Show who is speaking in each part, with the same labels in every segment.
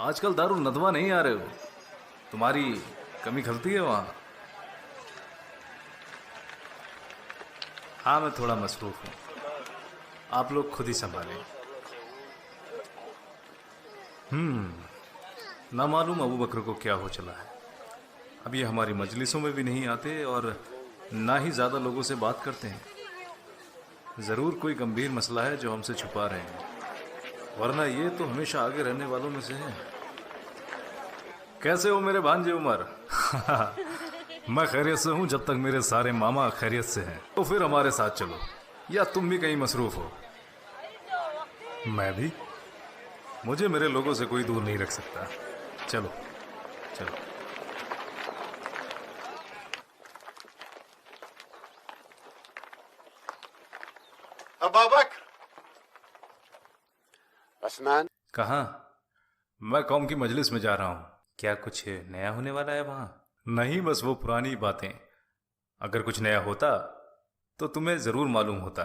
Speaker 1: आजकल दारुल नदवा नहीं आ रहे हो, तुम्हारी कमी खलती है वहाँ। हाँ मैं थोड़ा मसरूफ हूँ, आप लोग खुद ही संभालें। ना मालूम अबू बकर को क्या हो चला है। अब ये हमारी मजलिसों में भी नहीं आते और ना ही ज़्यादा लोगों से बात करते हैं। ज़रूर कोई गंभीर मसला है जो हमसे छुपा रहे हैं, वरना ये तो हमेशा आगे रहने वालों में से है। कैसे हो मेरे भांजे उमर? मैं खैरियत से हूँ जब तक मेरे सारे मामा खैरियत से हैं। तो फिर हमारे साथ चलो, या तुम भी कहीं मसरूफ हो? मैं भी, मुझे मेरे लोगों से कोई दूर नहीं रख सकता। चलो चलो।
Speaker 2: अबा बकर।
Speaker 3: उस्मान,
Speaker 1: कहाँ? मैं कौम की मजलिस में जा रहा हूँ। क्या कुछ नया होने वाला है वहाँ? नहीं, बस वो पुरानी बातें। अगर कुछ नया होता तो तुम्हें जरूर मालूम होता।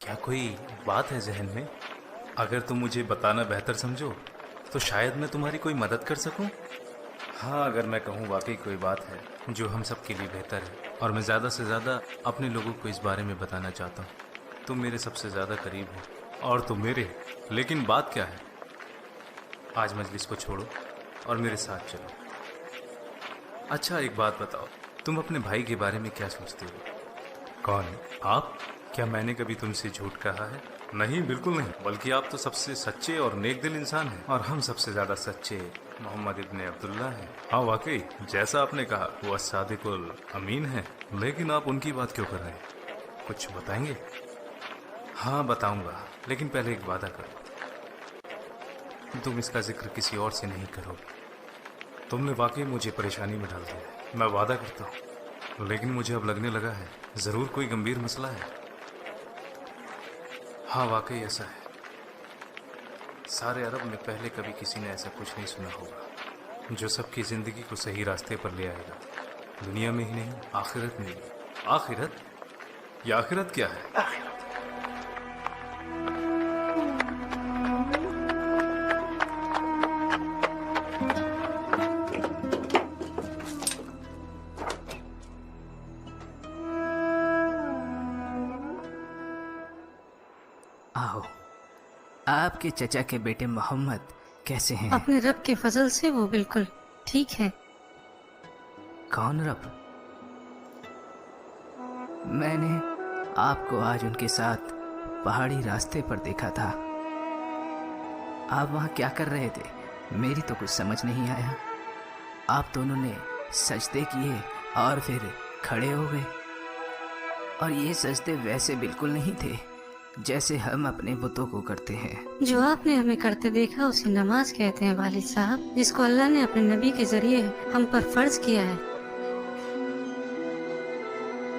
Speaker 1: क्या कोई बात है जहन में? अगर तुम मुझे बताना बेहतर समझो तो शायद मैं तुम्हारी कोई मदद कर सकूं। हाँ, अगर मैं कहूँ वाकई कोई बात है जो हम सब के लिए बेहतर है और मैं ज़्यादा से ज़्यादा अपने लोगों को इस बारे में बताना चाहता हूँ। तुम मेरे सबसे ज़्यादा करीब हो और तुम मेरे। लेकिन बात क्या है? आज मजलिस को छोड़ो और मेरे साथ चलो। अच्छा एक बात बताओ, तुम अपने भाई के बारे में क्या सोचते हो? कौन? आप? क्या मैंने कभी तुमसे झूठ कहा है? नहीं, बिल्कुल नहीं, बल्कि आप तो सबसे सच्चे और नेक दिल इंसान हैं और हम सबसे ज़्यादा सच्चे मोहम्मद इब्ने अब्दुल्ला हैं। हाँ वाकई, जैसा आपने कहा वो सादिकुल अमीन है। लेकिन आप उनकी बात क्यों कर रहे हैं? कुछ बताएंगे? हाँ बताऊंगा, लेकिन पहले एक वादा करो, तुम इसका जिक्र किसी और से नहीं करोगे। तुमने वाकई मुझे परेशानी में डाल दिया, मैं वादा करता हूँ। लेकिन मुझे अब लगने लगा है ज़रूर कोई गंभीर मसला है। हाँ वाकई ऐसा है। सारे अरब में पहले कभी किसी ने ऐसा कुछ नहीं सुना होगा जो सबकी ज़िंदगी को सही रास्ते पर ले आएगा। दुनिया में ही नहीं, आखिरत में भी। आखिरत? या आखिरत क्या है?
Speaker 3: आखिरत।
Speaker 4: आओ, आपके चचा के बेटे मोहम्मद कैसे हैं?
Speaker 5: अपने रब के फजल से वो बिल्कुल ठीक है।
Speaker 4: कौन रब? मैंने आपको आज उनके साथ पहाड़ी रास्ते पर देखा था। आप वहाँ क्या कर रहे थे? मेरी तो कुछ समझ नहीं आया। आप दोनों ने सजदे किए और फिर खड़े हो गए, और ये सजदे वैसे बिल्कुल नहीं थे जैसे हम अपने बुतों को करते हैं।
Speaker 5: जो आपने हमें करते देखा उसे नमाज कहते हैं वालिद साहब, जिसको अल्लाह ने अपने नबी के जरिए हम पर फर्ज किया है।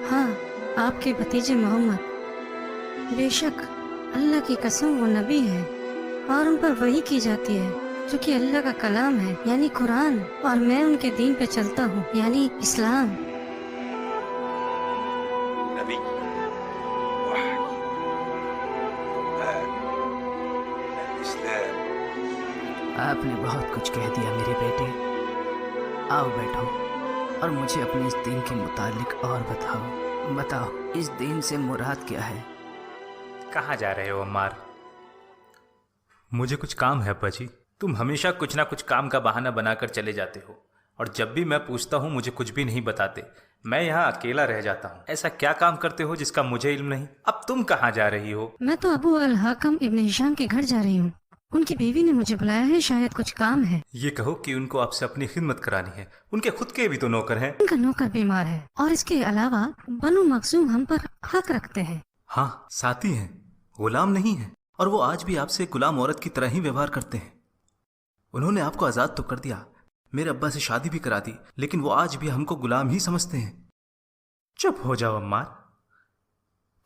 Speaker 5: हाँ, आपके भतीजे मोहम्मद, बेशक अल्लाह की कसम वो नबी है और उन पर वही की जाती है जो कि अल्लाह का कलाम है, यानी कुरान, और मैं उनके दीन पे चलता हूँ, यानी इस्लाम।
Speaker 3: नबी इस्लाम।
Speaker 4: आपने बहुत कुछ कह दिया मेरे बेटे। आओ बैठो और मुझे अपने इस दीन के मुतालिक और बताओ, इस दीन से मुराद क्या है?
Speaker 1: कहाँ जा रहे हो अम्मार? मुझे कुछ काम है अब्बा जी। तुम हमेशा कुछ ना कुछ काम का बहाना बनाकर चले जाते हो और जब भी मैं पूछता हूँ मुझे कुछ भी नहीं बताते। मैं यहाँ अकेला रह जाता हूँ। ऐसा क्या काम करते हो जिसका मुझे इल्म नहीं? अब तुम कहाँ जा रही हो?
Speaker 5: मैं तो अबू अल हाकम इब्न हिशाम के घर जा रही हूँ। उनकी बीवी ने मुझे बुलाया है, शायद कुछ काम है।
Speaker 1: ये कहो कि उनको आपसे अपनी खिदमत करानी है। उनके खुद के भी तो नौकर हैं।
Speaker 5: उनका नौकर बीमार है और इसके अलावा बनु मखजूम हम पर हक रखते हैं।
Speaker 1: हाँ, साथी हैं, गुलाम नहीं हैं, और वो आज भी आपसे गुलाम औरत की तरह ही व्यवहार करते हैं। उन्होंने आपको आज़ाद तो कर दिया, मेरे अब्बा से शादी भी करा दी, लेकिन वो आज भी हमको गुलाम ही समझते हैं। चुप हो जाओ अम्मार,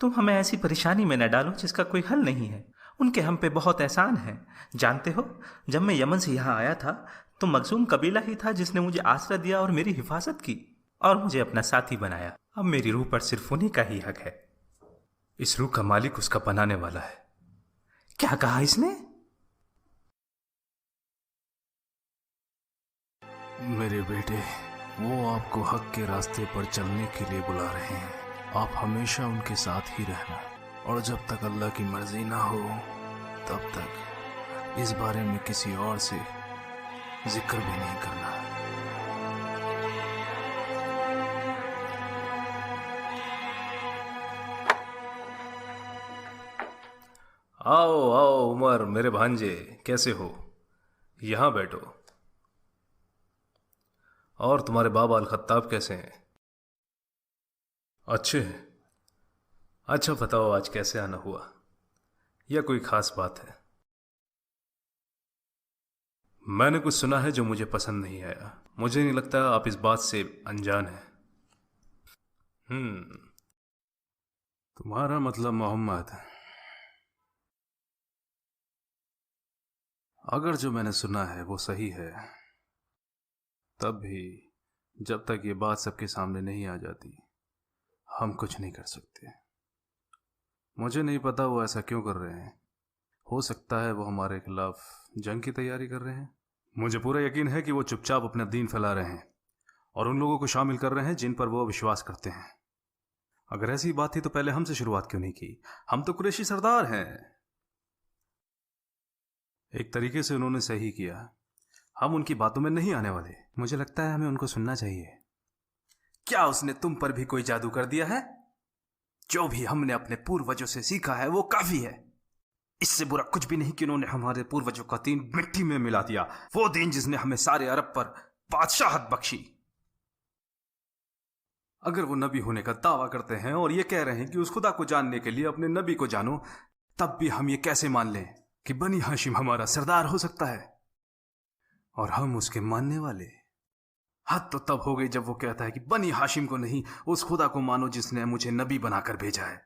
Speaker 1: तुम हमें ऐसी परेशानी में न डालो जिसका कोई हल नहीं है। उनके हम पे बहुत एहसान है। जानते हो, जब मैं यमन से यहाँ आया था तो मखजूम कबीला ही था जिसने मुझे आसरा दिया और मेरी हिफाजत की और मुझे अपना साथी बनाया। अब मेरी रूह पर सिर्फ उन्हीं का ही हक है। इस रूह का मालिक उसका बनाने वाला है। क्या कहा इसने? मेरे बेटे, वो आपको हक के रास्ते पर चलने के लिए बुला रहे हैं। आप हमेशा उनके साथ ही रहना, और जब तक अल्लाह की मर्जी ना हो तब तक इस बारे में किसी और से जिक्र भी नहीं करना। आओ आओ उमर, मेरे भांजे, कैसे हो? यहां बैठो। और तुम्हारे बाबा अल खत्ताब कैसे हैं? अच्छे हैं। अच्छा बताओ, आज कैसे आना हुआ, या कोई खास बात है? मैंने कुछ सुना है जो मुझे पसंद नहीं आया। मुझे नहीं लगता आप इस बात से अनजान हैं। तुम्हारा मतलब मोहम्मद। अगर जो मैंने सुना है वो सही है, तब भी जब तक ये बात सबके सामने नहीं आ जाती हम कुछ नहीं कर सकते। मुझे नहीं पता वो ऐसा क्यों कर रहे हैं। हो सकता है वो हमारे खिलाफ जंग की तैयारी कर रहे हैं। मुझे पूरा यकीन है कि वो चुपचाप अपना दीन फैला रहे हैं और उन लोगों को शामिल कर रहे हैं जिन पर वो विश्वास करते हैं। अगर ऐसी बात थी तो पहले हमसे शुरुआत क्यों नहीं की? हम तो कुरैशी सरदार हैं। एक तरीके से उन्होंने सही किया। हम उनकी बातों में नहीं आने वाले। मुझे लगता है हमें उनको सुनना चाहिए। क्या उसने तुम पर भी कोई जादू कर दिया है? जो भी हमने अपने पूर्वजों से सीखा है वो काफी है। इससे बुरा कुछ भी नहीं कि उन्होंने हमारे पूर्वजों का दीन मिट्टी में मिला दिया, वो दीन जिसने हमें सारे अरब पर बादशाहत बख्शी। अगर वो नबी होने का दावा करते हैं और ये कह रहे हैं कि उस खुदा को जानने के लिए अपने नबी को जानो, तब भी हम ये कैसे मान लें कि बनी हाशिम हमारा सरदार हो सकता है और हम उसके मानने वाले? हद तो तब हो गई जब वो कहता है कि बनी हाशिम को नहीं, उस खुदा को मानो जिसने मुझे नबी बनाकर भेजा है।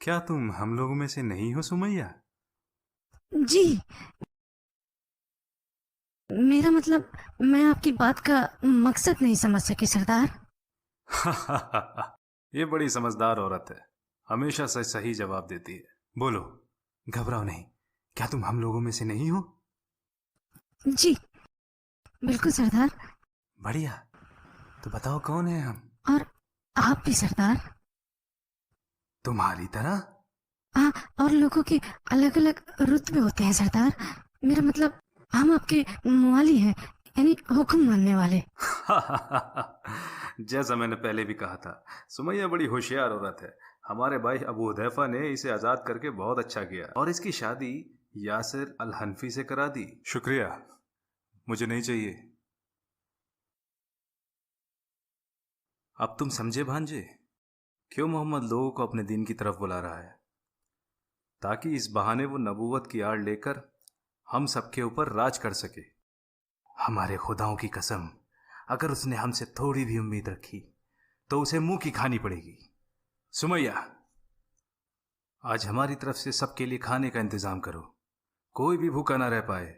Speaker 1: क्या तुम हम लोगों में से नहीं हो सुमैया?
Speaker 5: जी, मेरा मतलब, मैं आपकी बात का मकसद नहीं समझ सकी सरदार।
Speaker 1: ये बड़ी समझदार औरत है, हमेशा सच सही जवाब देती है। बोलो, घबराओ नहीं। क्या तुम हम लोगों में से नहीं हो?
Speaker 5: जी बिल्कुल सरदार।
Speaker 1: बढ़िया, तो बताओ कौन है हम?
Speaker 5: और आप भी सरदार।
Speaker 1: तुम्हारी तरह?
Speaker 5: हाँ, और लोगों के अलग अलग रुतबे होते हैं सरदार। मेरा मतलब, हम आपके मवाली हैं, यानी हुक्म मानने वाले।
Speaker 1: जैसा मैंने पहले भी कहा था, सुमैया बड़ी होशियार औरत है। हमारे भाई अबू हुदैफा ने इसे आजाद करके बहुत अच्छा किया और इसकी शादी यासिर अल हनफी से करा दी। शुक्रिया, मुझे नहीं चाहिए। अब तुम समझे भांजे, क्यों मोहम्मद लोगों को अपने दीन की तरफ बुला रहा है? ताकि इस बहाने वो नबूवत की आड़ लेकर हम सबके ऊपर राज कर सके। हमारे खुदाओं की कसम, अगर उसने हमसे थोड़ी भी उम्मीद रखी तो उसे मुंह की खानी पड़ेगी। सुमैया, आज हमारी तरफ से सबके लिए खाने का इंतजाम करो, कोई भी भूखा ना रह पाए।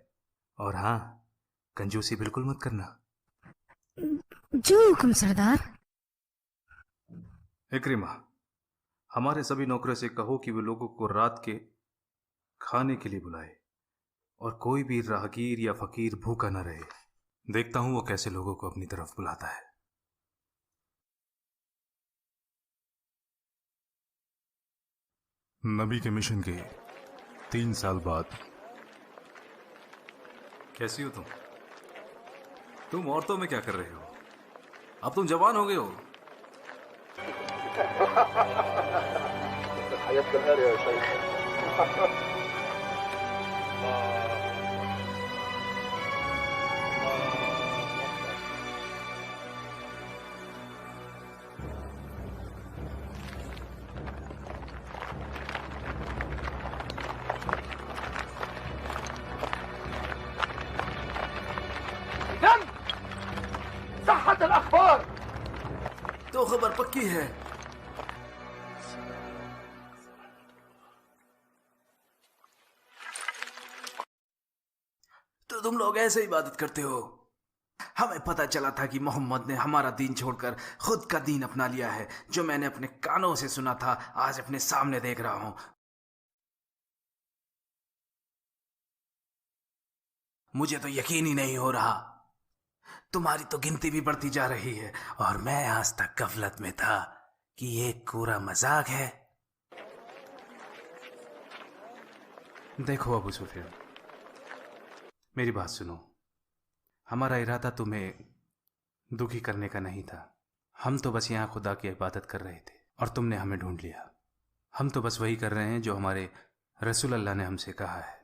Speaker 1: और हाँ, कंजूसी बिल्कुल मत करना।
Speaker 5: जो हुक्म सरदार।
Speaker 1: इक्रिमा, हमारे सभी नौकरों से कहो कि वे लोगों को रात के खाने के लिए बुलाए और कोई भी राहगीर या फकीर भूखा न रहे। देखता हूं वो कैसे लोगों को अपनी तरफ बुलाता है।
Speaker 6: नबी के मिशन के 3 साल बाद।
Speaker 1: कैसी हो तुम? तुम औरतों में क्या कर रहे हो? अब तुम जवान हो गए हो। खबर पक्की है। तो तुम लोग ऐसे इबादत करते हो। हमें पता चला था कि मोहम्मद ने हमारा दीन छोड़कर खुद का दीन अपना लिया है। जो मैंने अपने कानों से सुना था, आज अपने सामने देख रहा हूं। मुझे तो यकीन ही नहीं हो रहा। तुम्हारी तो गिनती भी बढ़ती जा रही है और मैं आज तक गफलत में था कि ये पूरा मजाक है। देखो अबू सुफियान, मेरी बात सुनो। हमारा इरादा तुम्हें दुखी करने का नहीं था। हम तो बस यहाँ खुदा की इबादत कर रहे थे और तुमने हमें ढूंढ लिया। हम तो बस वही कर रहे हैं जो हमारे रसूल अल्लाह ने हमसे कहा है।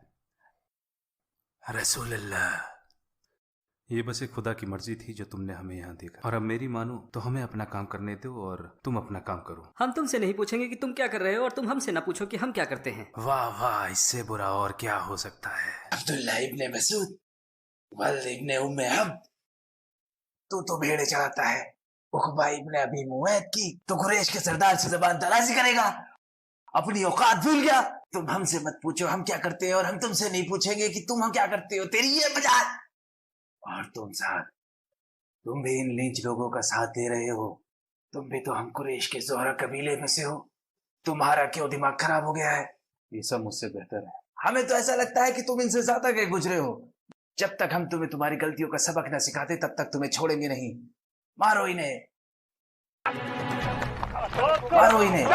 Speaker 1: रसूल अल्लाह, ये बस एक खुदा की मर्जी थी जो तुमने हमें यहाँ देखा। और अब मेरी मानो तो हमें अपना काम करने दो और तुम अपना काम करो।
Speaker 7: हम तुमसे नहीं पूछेंगे कि तुम क्या कर रहे हो और तुम हमसे ना पूछो कि हम क्या करते हैं।
Speaker 1: वाह वाह, इससे बुरा और क्या हो सकता है।
Speaker 8: अब्दुल्लाह इब्ने मसूद, वल्द इब्ने उम्मे अब्द, तू तो भेड़े चलाता है। उकबा इब्ने अबी मुवैद की तो कुरैश के सरदार से जबान दराजी करेगा। अपनी औकात भूल गया। तुम हमसे मत पूछो हम क्या करते हैं और हम तुमसे नहीं पूछेंगे कि तुम हम क्या करते हो। तेरी ये मजाक। और तुम साथ, तुम भी इन लीच लोगों का साथ दे रहे हो। तुम भी तो हम कुरैश के ज़ोहरा कबीले में से हो। तुम्हारा क्यों दिमाग खराब हो गया है?
Speaker 1: ये सब मुझसे बेहतर है।
Speaker 8: हमें तो ऐसा लगता है कि तुम इनसे ज्यादा गए गुजरे हो। जब तक हम तुम्हें तुम्हारी गलतियों का सबक न सिखाते तब तक तुम्हें छोड़ेंगे नहीं। मारो इन्हें, मारो इन्हें।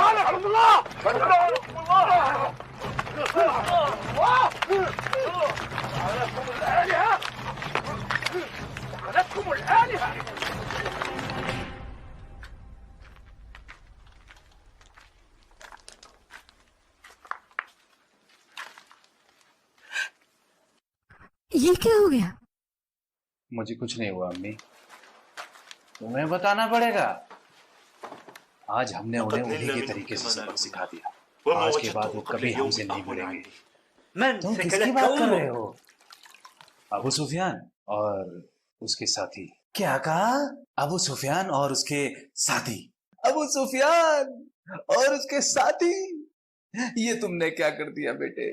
Speaker 5: ये क्या हो गया?
Speaker 8: मुझे कुछ नहीं हुआ अम्मी, तुम्हें बताना पड़ेगा। आज हमने उन्हें उन्हीं के तरीके से सबक सिखा दिया। आज के बाद वो कभी हमसे नहीं बोलेंगे। तुम किसकी बात कर रहे हो? अबू सुफियान और उसके साथी। क्या कहा? अबू सुफियान और उसके साथी। अबू सुफियान और उसके साथी, ये तुमने क्या कर दिया बेटे?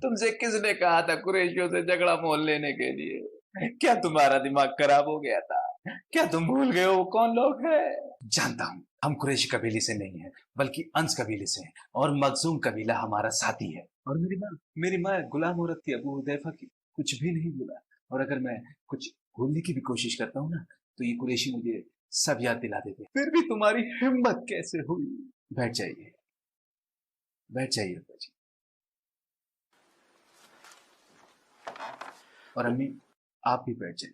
Speaker 8: तुमसे किसने कहा था कुरैशियों से झगड़ा मोल लेने के लिए? क्या तुम्हारा दिमाग खराब हो गया था? क्या तुम भूल गए हो वो कौन लोग हैं? जानता हूँ, हम कुरैशी कबीले से नहीं है बल्कि अंस कबीले से हैं और मखजूम कबीला हमारा साथी है। और मेरी माँ गुलाम औरत थी अबू हुदैफा की, कुछ भी नहीं भूला। और अगर मैं कुछ भूलने की भी कोशिश करता हूँ ना तो ये कुरैशी मुझे सब याद दिला देते। फिर भी तुम्हारी हिम्मत कैसे हुई? बैठ जाइए, बैठ जाइए अब्बा जी। और अम्मी आप भी बैठ जाइए।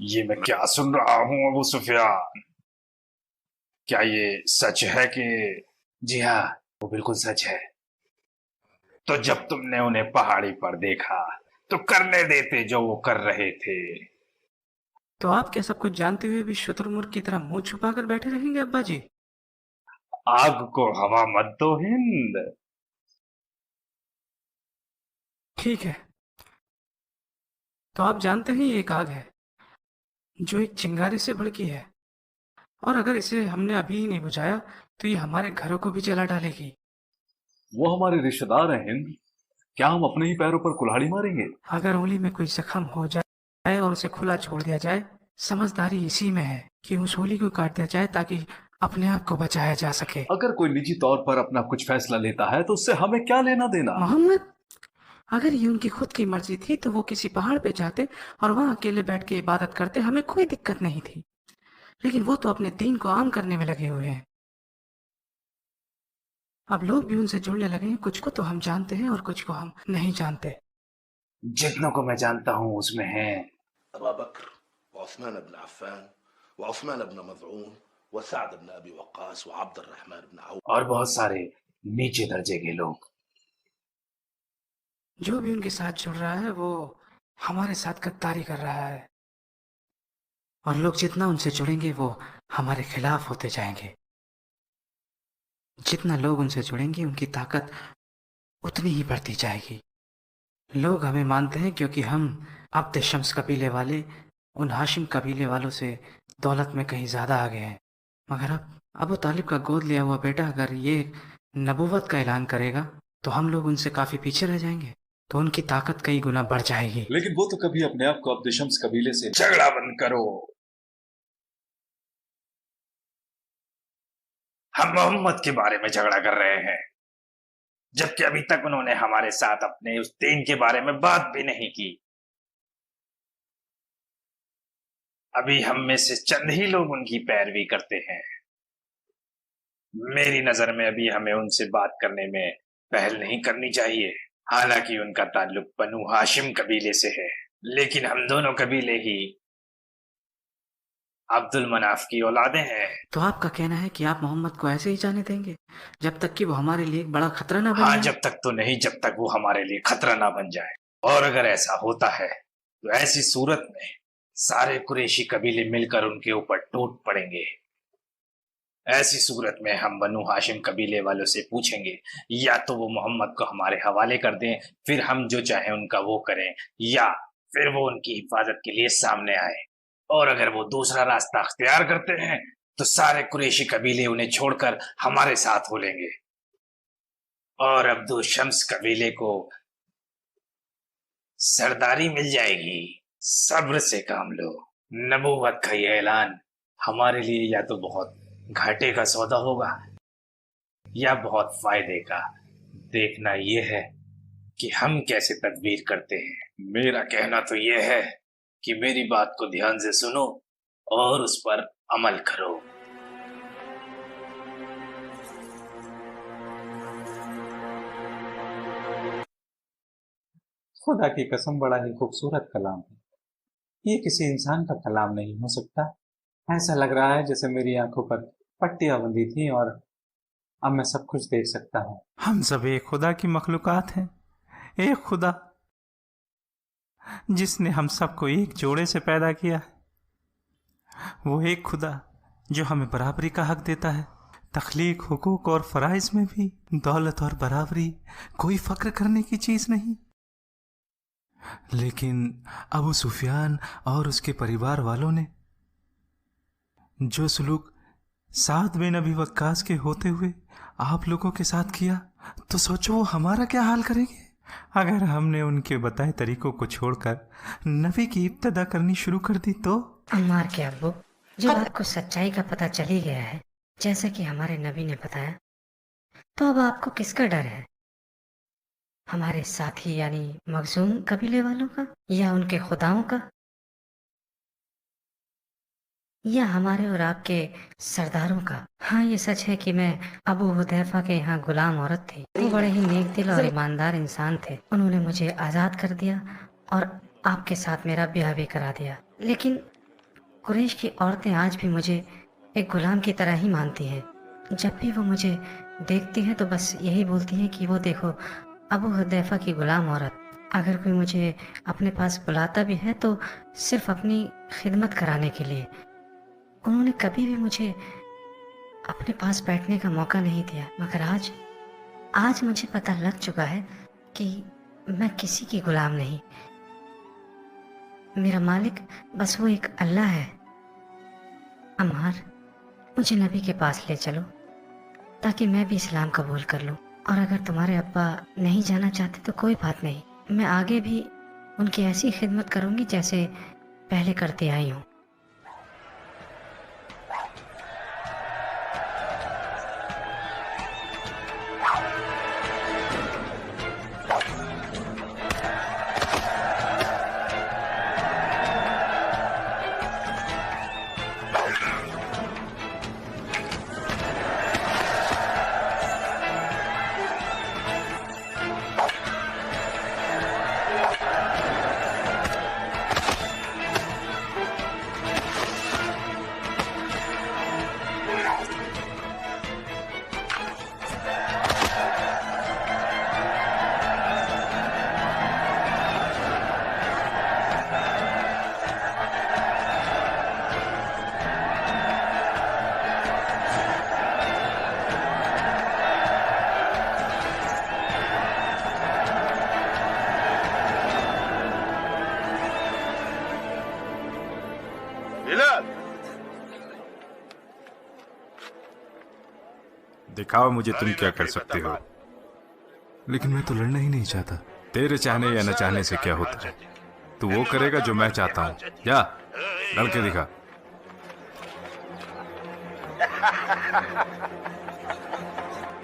Speaker 8: ये मैं क्या सुन रहा हूँ अबू सुफियान? क्या ये सच है कि? जी हाँ, वो बिल्कुल सच है। तो जब तुमने उन्हें पहाड़ी पर देखा तो करने देते जो वो कर रहे थे।
Speaker 4: तो आप क्या सब कुछ जानते हुए भी शुतुरमुर्ग की तरह मुंह छुपा कर बैठे रहेंगे अब्बा जी?
Speaker 8: आग को हवा मत दो हिंद।
Speaker 4: ठीक है, तो आप जानते हैं ये एक आग है जो एक चिंगारे से भड़की है और अगर इसे हमने अभी ही नहीं बुझाया तो ये हमारे घरों को भी जला डालेगी।
Speaker 6: वो हमारे रिश्तेदार हैं हिंद, क्या हम अपने ही पैरों पर कुल्हाड़ी मारेंगे?
Speaker 4: अगर उंगली में कोई जख्म हो जाए और उसे खुला छोड़ दिया जाए, समझदारी इसी में है कि उस उंगली को काट दिया जाए ताकि अपने आप को बचाया जा सके।
Speaker 6: अगर कोई निजी तौर पर अपना कुछ फैसला लेता है तो उससे हमें क्या लेना देना?
Speaker 4: मोहम्मद, अगर ये उनकी खुद की मर्जी थी तो वो किसी पहाड़ पे जाते और वहां अकेले बैठ के इबादत करते, हमें कोई दिक्कत नहीं थी। लेकिन वो तो अपने दीन को आम करने में लगे हुए हैं। अब लोग भी उनसे जुड़ने लगे हैं, कुछ को तो हम जानते हैं और कुछ को हम नहीं जानते।
Speaker 8: जितनों को मैं जानता हूँ उसमें है
Speaker 2: अबू बकर, उस्मान बिन अफ़्फ़ान, उस्मान बिन मज़ऊन, सअद बिन अबी वक्कास, अब्दुर रहमान बिन औफ,
Speaker 8: और बहुत सारे नीचे दर्जे के लोग।
Speaker 4: जो भी उनके साथ जुड़ रहा है वो हमारे साथ गद्दारी कर रहा है, और लोग जितना उनसे जुड़ेंगे वो हमारे खिलाफ होते जाएंगे। जितना लोग उनसे जुड़ेंगे उनकी ताकत उतनी ही बढ़ती जाएगी। लोग हमें मानते हैं क्योंकि हम अब्द शम्स कबीले वाले उन हाशिम कबीले वालों से दौलत में कहीं ज़्यादा आगे हैं। मगर अब अबू तालिब का गोद लिया हुआ बेटा अगर ये नबूवत का ऐलान करेगा तो हम लोग उनसे काफ़ी पीछे रह जाएंगे, तो उनकी ताकत कई गुना बढ़ जाएगी।
Speaker 6: लेकिन वो तो कभी अपने आप को अब्द शम्स कबीले से झगड़ा बंद करो।
Speaker 8: हम मोहम्मद के बारे में झगड़ा कर रहे हैं, जबकि अभी तक उन्होंने हमारे साथ अपने उस दीन के बारे में बात भी नहीं की। अभी हम में से चंद ही लोग उनकी पैरवी करते हैं। मेरी नजर में अभी हमें उनसे बात करने में पहल नहीं करनी चाहिए। हालांकि उनका ताल्लुक बनु हाशिम कबीले से है, लेकिन हम दोनों कबीले ही अब्दुल मनाफ की औलादे हैं।
Speaker 4: तो आपका कहना है कि आप मोहम्मद को ऐसे ही जाने देंगे जब तक कि वो हमारे लिए एक बड़ा खतरा ना बन
Speaker 8: हाँ,
Speaker 4: जाए?
Speaker 8: जब तक तो नहीं, जब तक वो हमारे लिए खतरा ना बन जाए। और अगर ऐसा होता है तो ऐसी सूरत में सारे कुरैशी कबीले मिलकर उनके ऊपर टूट पड़ेंगे। ऐसी सूरत में हम बनु हाशिम कबीले वालों से पूछेंगे या तो वो मोहम्मद को हमारे हवाले कर दें, फिर हम जो चाहें उनका वो करें, या फिर वो उनकी हिफाजत के लिए सामने आए। और अगर वो दूसरा रास्ता अख्तियार करते हैं तो सारे कुरैशी कबीले उन्हें छोड़कर हमारे साथ हो लेंगे और अब्दुल शम्स कबीले को सरदारी मिल जाएगी। सब्र से काम लो। नबूवत का ये ऐलान हमारे लिए या तो बहुत घाटे का सौदा होगा या बहुत फायदे का। देखना यह है कि हम कैसे तदबीर करते हैं। मेरा कहना तो यह है कि मेरी बात को ध्यान से सुनो और उस पर अमल करो।
Speaker 9: खुदा की कसम, बड़ा ही खूबसूरत कलाम है। ये किसी इंसान का कलाम नहीं हो सकता। ऐसा लग रहा है जैसे मेरी आंखों पर पट्टियां बंधी थी और अब मैं सब कुछ देख सकता हूँ।
Speaker 1: हम सब एक खुदा की मखलूकात हैं। एक खुदा जिसने हम सबको एक जोड़े से पैदा किया है। वो एक खुदा जो हमें बराबरी का हक देता है। तख्लीक, हुकूक और फराइज में भी दौलत और बराबरी कोई फक्र करने की चीज नहीं। लेकिन अबू सुफियान और उसके परिवार वालों ने जो सलूक साद बिन अबी वक्कास के होते हुए आप लोगों के साथ किया, तो सोचो वो हमारा क्या हाल करेंगे अगर हमने उनके बताए तरीकों को छोड़कर नबी की इब्तिदा करनी शुरू कर दी तो।
Speaker 5: अम्मार के अब्बू, जब आपको सच्चाई का पता चल ही गया है, जैसा कि हमारे नबी ने बताया, तो अब आपको किसका डर है? हमारे साथी यानी मखजूम कबीले वालों का, या उनके खुदाओं का, या हमारे और आपके सरदारों का? हाँ, ये सच है कि मैं अबू हुदैफा के यहाँ गुलाम औरत थी। वो बड़े ही नेक दिल और ईमानदार इंसान थे। उन्होंने मुझे आज़ाद कर दिया और आपके साथ मेरा ब्याह भी करा दिया। लेकिन कुरैश की औरतें आज भी मुझे एक गुलाम की तरह ही मानती हैं। जब भी वो मुझे देखती हैं तो बस यही बोलती हैं कि वो देखो अबू हुदैफा की गुलाम औरत। अगर कोई मुझे अपने पास बुलाता भी है तो सिर्फ अपनी खिदमत कराने के लिए। उन्होंने कभी भी मुझे अपने पास बैठने का मौका नहीं दिया। मगर आज मुझे पता लग चुका है कि मैं किसी की गुलाम नहीं। मेरा मालिक बस वो एक अल्लाह है। अम्मार, मुझे नबी के पास ले चलो ताकि मैं भी इस्लाम कबूल कर लूं। और अगर तुम्हारे अब्बा नहीं जाना चाहते तो कोई बात नहीं, मैं आगे भी उनकी ऐसी खिदमत करूंगी जैसे पहले करते आई हूँ।
Speaker 1: दिखाओ मुझे तुम क्या कर सकते हो। लेकिन मैं तो लड़ना ही नहीं चाहता। तेरे चाहने या न चाहने से क्या होता है? तू वो करेगा जो मैं चाहता हूँ। जा लड़के दिखा।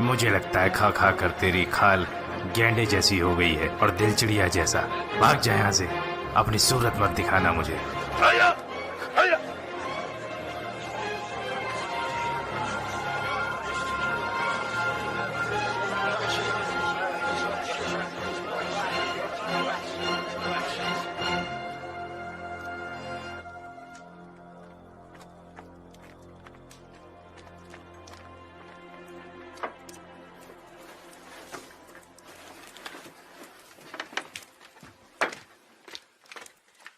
Speaker 1: मुझे लगता है खा खा कर तेरी खाल गेंडे जैसी हो गई है और दिल चिड़िया जैसा। भाग जा यहाँ से, अपनी सूरत मत दिखाना मुझे।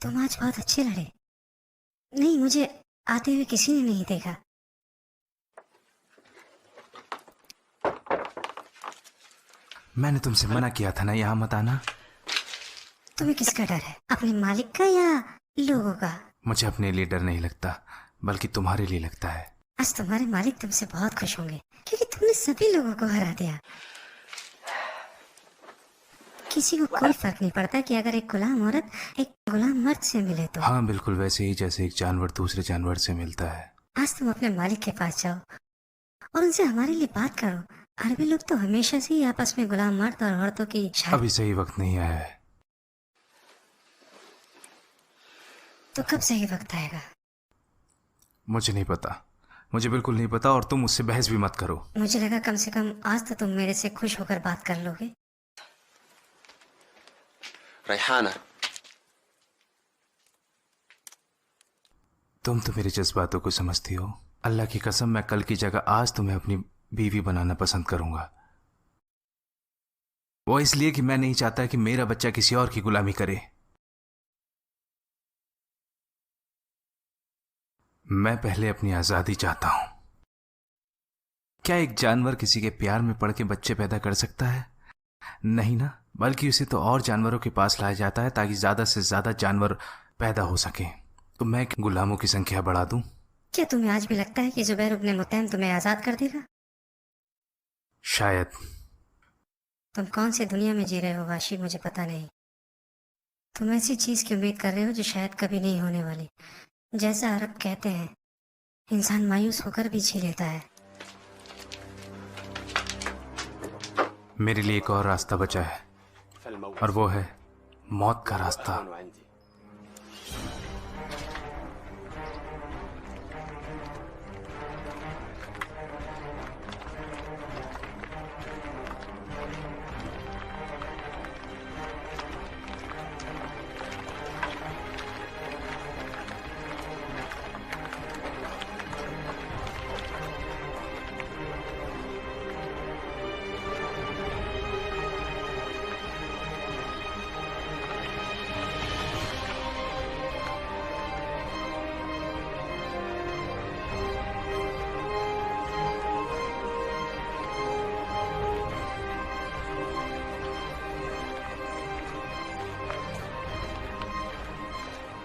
Speaker 5: तुम आज बहुत अच्छे लड़े। नहीं, मुझे आते हुए किसी ने नहीं देखा।
Speaker 1: मैंने तुमसे मना किया था ना यहाँ मत आना।
Speaker 5: तुम्हें किसका डर है, अपने मालिक का या लोगों का?
Speaker 1: मुझे अपने लिए डर नहीं लगता, बल्कि तुम्हारे लिए लगता है।
Speaker 5: आज तुम्हारे मालिक तुमसे बहुत खुश होंगे क्योंकि तुमने सभी लोगों को हरा दिया। किसी को कोई फर्क नहीं पड़ता कि अगर एक गुलाम औरत एक गुलाम मर्द से मिले तो।
Speaker 1: हाँ, बिल्कुल वैसे ही जैसे एक जानवर दूसरे जानवर से मिलता है।
Speaker 5: आज तुम अपने मालिक के पास जाओ और उनसे हमारे लिए बात करो। अरबी लोग तो हमेशा से ही आपस में गुलाम मर्द और औरतों की
Speaker 1: अभी सही वक्त नहीं आया है।
Speaker 5: तो कब सही वक्त आएगा?
Speaker 1: मुझे नहीं पता, मुझे बिल्कुल नहीं पता, और तुम मुझसे बहस भी मत करो।
Speaker 5: मुझे लगा कम से कम आज तो तुम मेरे से खुश होकर बात कर लोगे।
Speaker 3: रैहाना,
Speaker 1: तुम तो मेरे जज्बातों को समझती हो। अल्लाह की कसम, मैं कल की जगह आज तुम्हें अपनी बीवी बनाना पसंद करूंगा। वो इसलिए कि मैं नहीं चाहता कि मेरा बच्चा किसी और की गुलामी करे। मैं पहले अपनी आजादी चाहता हूं। क्या एक जानवर किसी के प्यार में पड़ के बच्चे पैदा कर सकता है? नहीं ना, बल्कि उसे तो और जानवरों के पास लाया जाता है ताकि ज्यादा से ज्यादा जानवर पैदा हो सके। तो मैं गुलामों की संख्या बढ़ा दूं?
Speaker 5: क्या तुम्हें आज भी लगता है कि जुबैर इब्ने मुतैम तुम्हें आजाद कर देगा?
Speaker 1: शायद।
Speaker 5: तुम कौन सी दुनिया में जी रहे हो वाशी, मुझे पता नहीं। तुम ऐसी चीज की उम्मीद कर रहे हो जो शायद कभी नहीं होने वाली। जैसा अरब कहते हैं, इंसान मायूस होकर भी जी लेता है।
Speaker 1: मेरे लिए एक और रास्ता बचा है, और वो है मौत का रास्ता।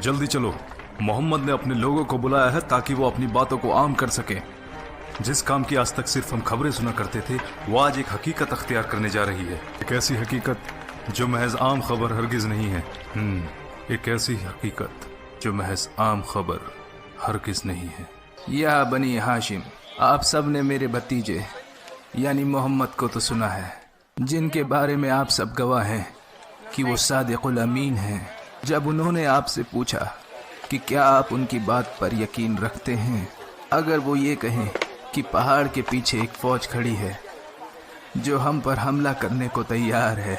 Speaker 1: जल्दी चलो, मोहम्मद ने अपने लोगों को बुलाया है ताकि वो अपनी बातों को आम कर सके। जिस काम की आज तक सिर्फ हम खबरें सुना करते थे, वो आज एक हकीकत अख्तियार करने जा रही है। एक ऐसी हकीकत जो महज आम खबर हरगिज नहीं है। एक ऐसी हकीकत जो महज आम खबर हरगिज नहीं है।
Speaker 4: या बनी हाशिम, आप सब ने मेरे भतीजे यानी मोहम्मद को तो सुना है, जिनके बारे में आप सब गवाह हैं कि वो सादिकुल अमीन हैं। जब उन्होंने आपसे पूछा कि क्या आप उनकी बात पर यकीन रखते हैं, अगर वो ये कहें कि पहाड़ के पीछे एक फौज खड़ी है जो हम पर हमला करने को तैयार है,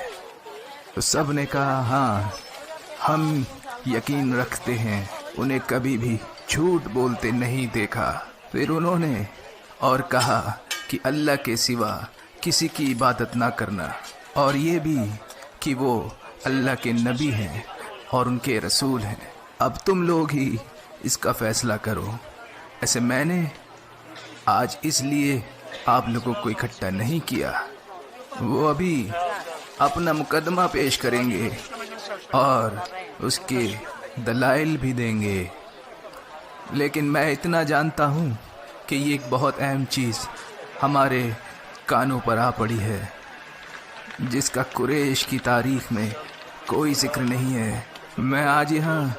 Speaker 4: तो सब ने कहा हाँ, हम यकीन रखते हैं। उन्हें कभी भी झूठ बोलते नहीं देखा। फिर उन्होंने और कहा कि अल्लाह के सिवा किसी की इबादत ना करना, और ये भी कि वो अल्लाह के नबी हैं और उनके रसूल हैं। अब तुम लोग ही इसका फैसला करो। ऐसे मैंने आज इसलिए आप लोगों को इकट्ठा नहीं किया। वो अभी अपना मुकदमा पेश करेंगे और उसके दलाइल भी देंगे, लेकिन मैं इतना जानता हूँ कि ये एक बहुत अहम चीज़ हमारे कानों पर आ पड़ी है, जिसका कुरैश की तारीख में कोई जिक्र नहीं है। मैं आज यहाँ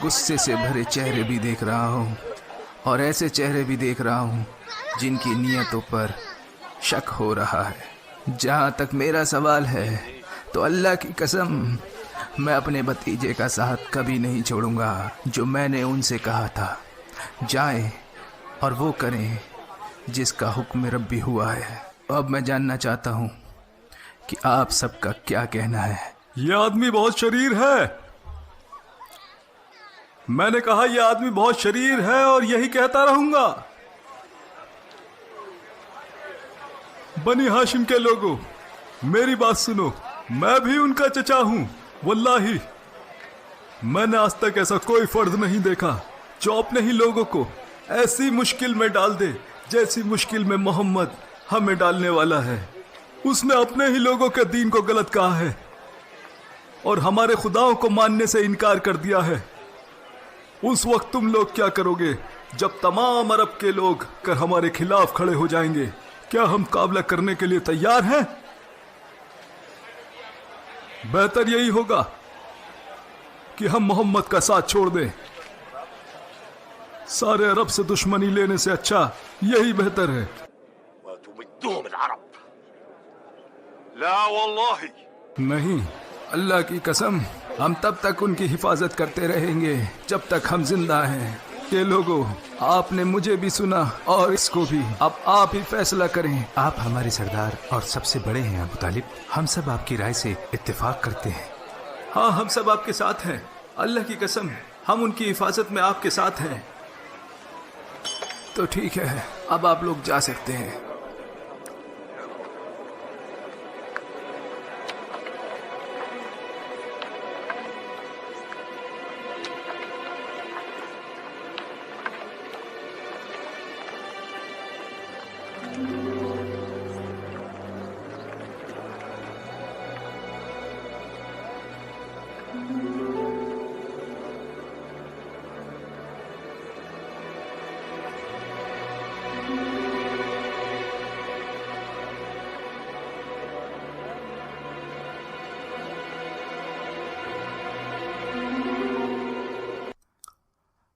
Speaker 4: गुस्से से भरे चेहरे भी देख रहा हूँ, और ऐसे चेहरे भी देख रहा हूँ जिनकी नीयतों पर शक हो रहा है। जहाँ तक मेरा सवाल है, तो अल्लाह की कसम, मैं अपने भतीजे का साथ कभी नहीं छोड़ूंगा। जो मैंने उनसे कहा था, जाएं और वो करें जिसका हुक्म रब्बी हुआ है। अब मैं जानना चाहता हूँ कि आप सबका क्या कहना है।
Speaker 1: ये आदमी बहुत शरीर है। मैंने कहा यह आदमी बहुत शरीर है और यही कहता रहूंगा। बनी हाशिम के लोगों, मेरी बात सुनो। मैं भी उनका चचा हूं। वल्लाही मैंने आज तक ऐसा कोई फर्द नहीं देखा जो अपने ही लोगों को ऐसी मुश्किल में डाल दे जैसी मुश्किल में मोहम्मद हमें डालने वाला है। उसने अपने ही लोगों के दीन को गलत कहा है और हमारे खुदाओं को मानने से इनकार कर दिया है। उस वक्त तुम लोग क्या करोगे जब तमाम अरब के लोग कर हमारे खिलाफ खड़े हो जाएंगे? क्या हम मुकाबला करने के लिए तैयार हैं? बेहतर यही होगा
Speaker 10: कि हम मोहम्मद का साथ छोड़ दें। सारे अरब से दुश्मनी लेने से अच्छा यही बेहतर है। नहीं, अल्लाह की कसम, हम तब तक उनकी हिफाजत करते रहेंगे जब तक हम जिंदा हैं। ये लोगों, आपने मुझे भी सुना और इसको भी, अब आप ही फैसला करें।
Speaker 4: आप हमारे सरदार और सबसे बड़े हैं अबू तालिब, हम सब आपकी राय से इत्तेफाक करते हैं।
Speaker 10: हाँ, हम सब आपके साथ हैं, अल्लाह की कसम, हम उनकी हिफाजत में आपके साथ हैं। तो ठीक है, अब आप लोग जा सकते हैं।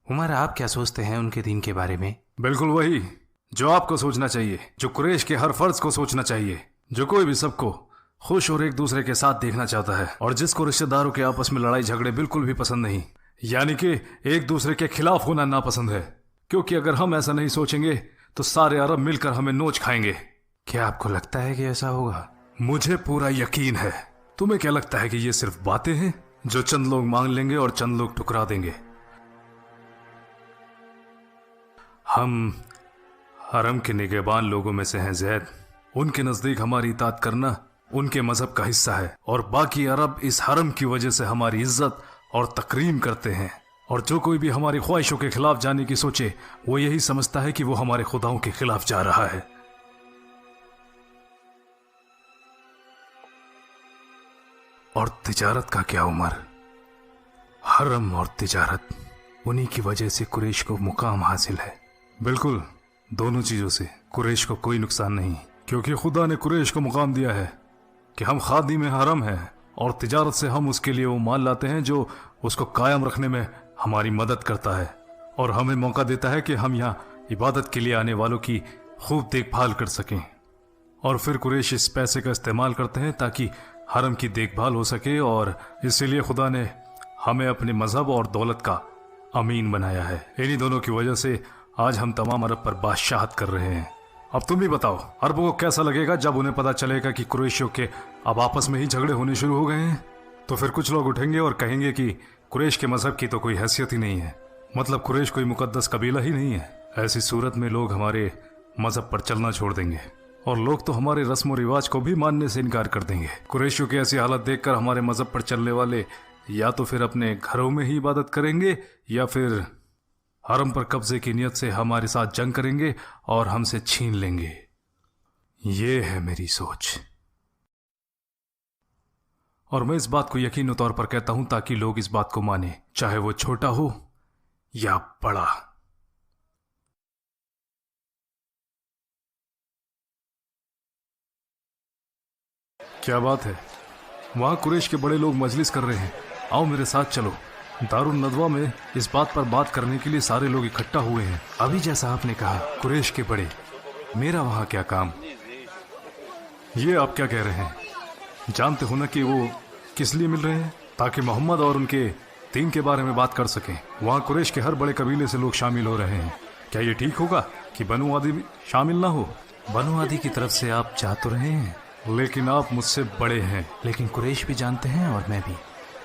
Speaker 4: उमर, आप क्या सोचते हैं उनके दीन के बारे में?
Speaker 10: बिल्कुल वही जो आपको सोचना चाहिए, जो कुरैश के हर फर्ज को सोचना चाहिए, जो कोई भी सबको खुश और एक दूसरे के साथ देखना चाहता है, और जिसको रिश्तेदारों के आपस में लड़ाई झगड़े बिल्कुल भी पसंद नहीं, यानी कि एक दूसरे के खिलाफ होना नापसंद है। क्योंकि अगर हम ऐसा नहीं सोचेंगे तो सारे अरब मिलकर हमें नोच खाएंगे।
Speaker 4: क्या आपको लगता है कि ऐसा होगा?
Speaker 10: मुझे पूरा यकीन है। तुम्हें क्या लगता है कि ये सिर्फ बातें हैं जो चंद लोग मांग लेंगे और चंद लोग ठुकरा देंगे? हम हरम के निगहबान लोगों में से हैं ज़ैद। उनके नजदीक हमारी इताअत करना उनके मजहब का हिस्सा है, और बाकी अरब इस हरम की वजह से हमारी इज्जत और तकरीम करते हैं। और जो कोई भी हमारी ख्वाहिशों के खिलाफ जाने की सोचे, वो यही समझता है कि वो हमारे खुदाओं के खिलाफ जा रहा है। और तिजारत का क्या उमर? हरम और तिजारत, उन्हीं की वजह से कुरैश को मुकाम हासिल है। बिल्कुल, दोनों चीजों से कुरैश को कोई नुकसान नहीं, क्योंकि खुदा ने कुरैश को मुकाम दिया है कि हम खादिम हरम हैं, और तिजारत से हम उसके लिए वो माल लाते हैं जो उसको कायम रखने में हमारी मदद करता है, और हमें मौका देता है कि हम यहाँ इबादत के लिए आने वालों की खूब देखभाल कर सकें। और फिर कुरैश इस पैसे का इस्तेमाल करते हैं ताकि हरम की देखभाल हो सके, और इसीलिए खुदा ने हमें अपने मजहब और दौलत का अमीन बनाया है। इन्हीं दोनों की वजह से आज हम तमाम अरब पर बादशाहत कर रहे हैं। अब तुम भी बताओ, अरबों को कैसा लगेगा जब उन्हें पता चलेगा कि कुरैशियों के अब आपस में ही झगड़े होने शुरू हो गए हैं? तो फिर कुछ लोग उठेंगे और कहेंगे कि कुरैश के मजहब की तो कोई हैसियत ही नहीं है, मतलब कुरैश कोई मुकद्दस कबीला ही नहीं है। ऐसी सूरत में लोग हमारे मजहब पर चलना छोड़ देंगे, और लोग तो हमारे रस्म और रिवाज को भी मानने से इनकार कर देंगे। कुरैशियों की ऐसी हालत देखकर हमारे मजहब पर चलने वाले या तो फिर अपने घरों में ही इबादत करेंगे, या फिर हरम पर कब्जे की नियत से हमारे साथ जंग करेंगे और हमसे छीन लेंगे। ये है मेरी सोच, और मैं इस बात को यकीनी तौर पर कहता हूं ताकि लोग इस बात को माने, चाहे वो छोटा हो या बड़ा। क्या बात है, वहां कुरैश के बड़े लोग मजलिस कर रहे हैं। आओ मेरे साथ चलो। दारुल नदवा में इस बात पर बात करने के लिए सारे लोग इकट्ठा हुए हैं।
Speaker 4: अभी जैसा आपने कहा,
Speaker 10: कुरैश के बड़े, मेरा वहां क्या काम? ये आप क्या कह रहे हैं? जानते हो ना कि वो किस लिए मिल रहे हैं? ताकि मोहम्मद और उनके दीन के बारे में बात कर सकें। वहां कुरैश के हर बड़े कबीले से लोग शामिल हो रहे हैं। क्या ये ठीक होगा कि बनु आदि भी शामिल ना हो?
Speaker 4: बनु आदि की तरफ से आप जा तो रहे हैं,
Speaker 10: लेकिन आप मुझसे बड़े हैं।
Speaker 4: लेकिन कुरैश भी जानते हैं, और मैं भी,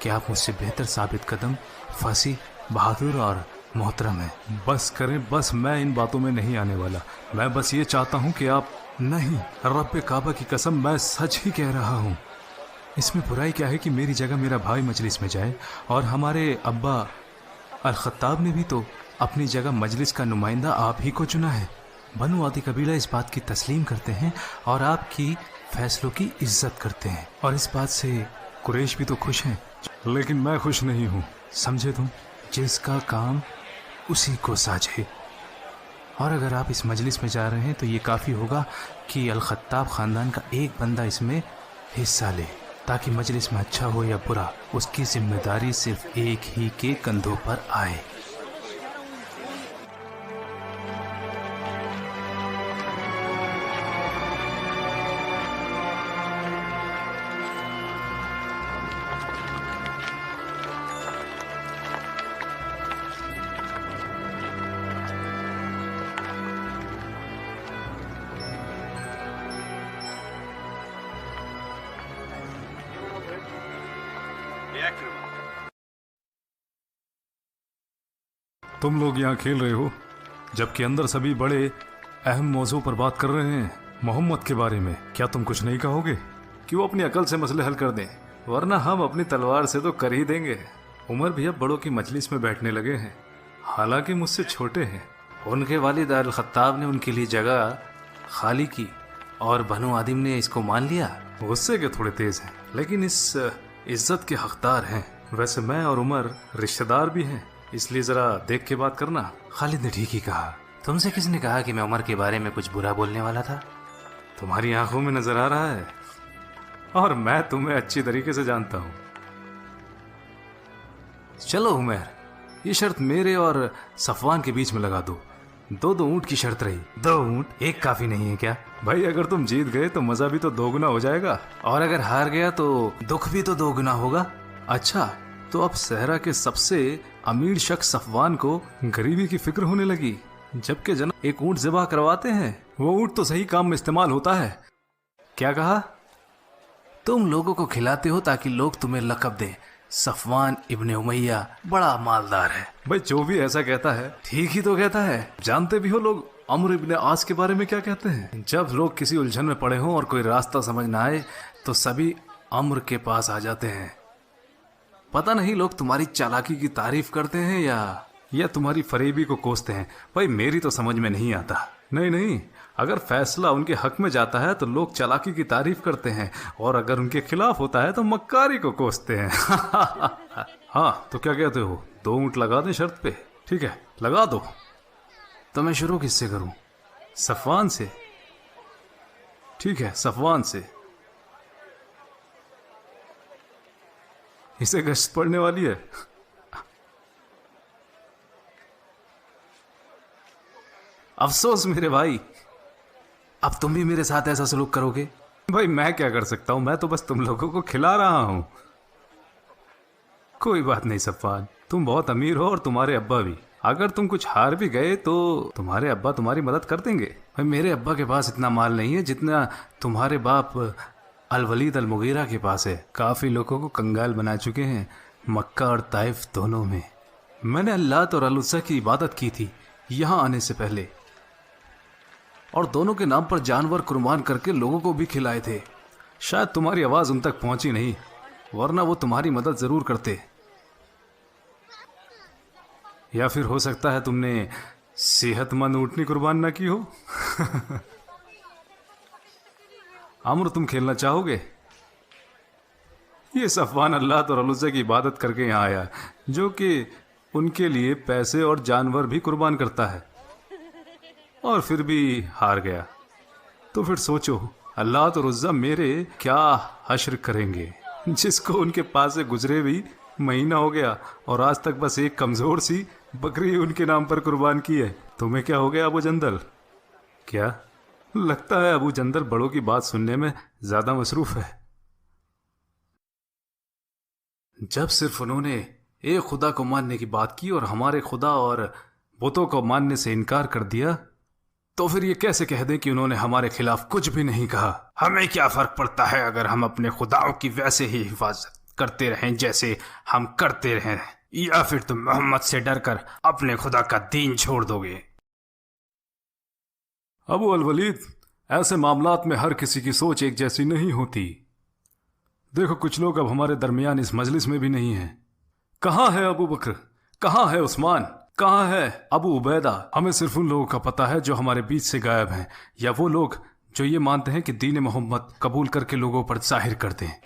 Speaker 4: कि आप मुझसे बेहतर साबित कदम, फसी, बहादुर और मोहतरम है।
Speaker 10: बस करें, बस मैं इन बातों में नहीं आने वाला। मैं बस ये चाहता हूं कि आप नहीं, रब्बे काबा की कसम, मैं सच ही कह रहा हूं।
Speaker 4: इसमें बुराई क्या है कि मेरी जगह मेरा भाई मजलिस में जाए, और हमारे अब्बा अल-खत्ताब ने भी तो अपनी जगह मजलिस का नुमाइंदा आप ही को चुना है। बनु आदि कबीला इस बात की तस्लीम करते हैं और आपकी फैसलों की इज्जत करते हैं, और इस बात से
Speaker 10: कुरैश भी तो खुश हैं। लेकिन मैं खुश नहीं हूँ।
Speaker 4: समझे तुम? जिसका काम उसी को साझे। और अगर आप इस मजलिस में जा रहे हैं तो ये काफ़ी होगा कि अल-खत्ताब ख़ानदान का एक बंदा इसमें हिस्सा ले।
Speaker 10: ताकि मजलिस में अच्छा हो या बुरा उसकी जिम्मेदारी सिर्फ एक ही के कंधों पर आए। तुम लोग यहाँ खेल रहे हो जबकि अंदर सभी बड़े अहम मौजू पर बात कर रहे हैं, मोहम्मद के बारे में। क्या तुम कुछ नहीं कहोगे कि वो अपनी अकल से मसले हल कर दें, वरना हम अपनी तलवार से तो कर ही देंगे। उमर भी अब बड़ों की मजलिस में बैठने लगे हैं, हालांकि मुझसे छोटे हैं। उनके वालिद अल खत्ताब ने उनके लिए जगह खाली की और बनु आदिम ने इसको मान लिया। गुस्से के थोड़े तेज हैं, लेकिन इस इज्जत के हकदार हैं। वैसे मैं और उमर रिश्तेदार भी हैं, इसलिए जरा देख के बात करना।
Speaker 1: खालिद ने ठीक ही कहा। तुमसे किसने कहा कि मैं उमर के बारे में कुछ बुरा बोलने वाला था?
Speaker 10: तुम्हारी आंखों में नजर आ रहा है, और मैं तुम्हें अच्छी तरीके से जानता हूं।
Speaker 1: चलो उमर, ये शर्त मेरे और सफवान के बीच में लगा दो। 2 ऊंट की शर्त रही। 2 ऊंट, एक काफी नहीं है क्या?
Speaker 10: भाई अगर तुम जीत गए तो मजा भी तो 2 गुना हो जाएगा,
Speaker 1: और अगर हार गया तो दुख भी तो 2 गुना होगा।
Speaker 10: अच्छा, तो अब सहरा के सबसे अमीर शख्स सफवान को गरीबी की फिक्र होने लगी, जबकि जनाब एक ऊंट ज़िबा करवाते हैं। वो ऊंट तो सही काम में इस्तेमाल होता है।
Speaker 1: क्या कहा? तुम लोगों को खिलाते हो ताकि लोग तुम्हें लक़ब दें, सफवान इब्ने उमैया बड़ा मालदार है।
Speaker 10: भाई जो भी ऐसा कहता है ठीक ही तो कहता है। जानते भी हो लोग अम्र इब्ने आस के बारे में क्या कहते हैं? जब लोग किसी उलझन में पड़े हों और कोई रास्ता समझ ना आए तो सभी अम्र के पास आ जाते हैं।
Speaker 1: पता नहीं लोग तुम्हारी चालाकी की तारीफ करते हैं या
Speaker 10: तुम्हारी फरेबी को कोसते हैं। भाई मेरी तो समझ में नहीं आता। नहीं, अगर फैसला उनके हक में जाता है तो लोग चालाकी की तारीफ करते हैं, और अगर उनके खिलाफ होता है तो मक्कारी को कोसते हैं। हाँ, तो क्या कहते हो? 2 ऊंट लगा दें शर्त पे? ठीक है, लगा दो।
Speaker 1: तो मैं शुरू किससे करूं?
Speaker 10: सफवान से। ठीक है, सफवान से। इसे गश्त पड़ने वाली है।
Speaker 1: अफसोस मेरे भाई, अब तुम भी मेरे साथ ऐसा सलूक करोगे?
Speaker 10: भाई मैं क्या कर सकता हूं, मैं तो बस तुम लोगों को खिला रहा हूं। कोई बात नहीं सफवान, तुम बहुत अमीर हो और तुम्हारे अब्बा भी। अगर तुम कुछ हार भी गए तो तुम्हारे अब्बा तुम्हारी मदद कर देंगे।
Speaker 1: भाई मेरे अब्बा के पास इतना माल नहीं है जितना तुम्हारे बाप अल वलीद अल मुगीरा के पास है।
Speaker 10: काफी लोगों को कंगाल बना चुके हैं, मक्का और ताइफ दोनों में।
Speaker 1: मैंने अल्लाह और अल-उज़्ज़ा की इबादत की थी यहाँ आने से पहले, और दोनों के नाम पर जानवर कुर्बान करके लोगों को भी खिलाए थे।
Speaker 10: शायद तुम्हारी आवाज उन तक पहुंची नहीं, वरना वो तुम्हारी मदद जरूर करते। या फिर हो सकता है तुमने सेहतमंद ऊँटनी कुर्बान ना की हो। अम्र, तुम खेलना चाहोगे? ये सफवान अल्लाह और अल-उज़्ज़ा की इबादत करके यहाँ आया, जो कि उनके लिए पैसे और जानवर भी कुर्बान करता है, और फिर भी हार गया। तो फिर सोचो अल्लाह और उज़्ज़ा मेरे क्या हश्र करेंगे, जिसको उनके पास से गुजरे भी महीना हो गया और आज तक बस एक कमजोर सी बकरी उनके नाम पर कुर्बान की है। तुम्हें क्या हो गया अबू जंदल? क्या लगता है अबू जंदल बड़ों की बात सुनने में ज्यादा मसरूफ है?
Speaker 1: जब सिर्फ उन्होंने एक खुदा को मानने की बात की और हमारे खुदा और बुतों को मानने से इनकार कर दिया, तो फिर ये कैसे कह दें कि उन्होंने हमारे खिलाफ कुछ भी नहीं कहा? हमें क्या फर्क पड़ता है अगर हम अपने खुदाओं की वैसे ही हिफाजत करते रहें जैसे हम करते रहें, या फिर तुम मोहम्मद से डरकर अपने खुदा का दीन छोड़ दोगे?
Speaker 10: अबू अल वलीद, ऐसे मामलात में हर किसी की सोच एक जैसी नहीं होती। देखो कुछ लोग अब हमारे दरमियान इस मजलिस में भी नहीं हैं। कहाँ है अबू बकर? कहाँ है उस्मान? कहाँ है अबू उबैदा? हमें सिर्फ उन लोगों का पता है जो हमारे बीच से गायब हैं, या वो लोग जो ये मानते हैं कि दीन मोहम्मद कबूल करके लोगों पर जाहिर करते हैं।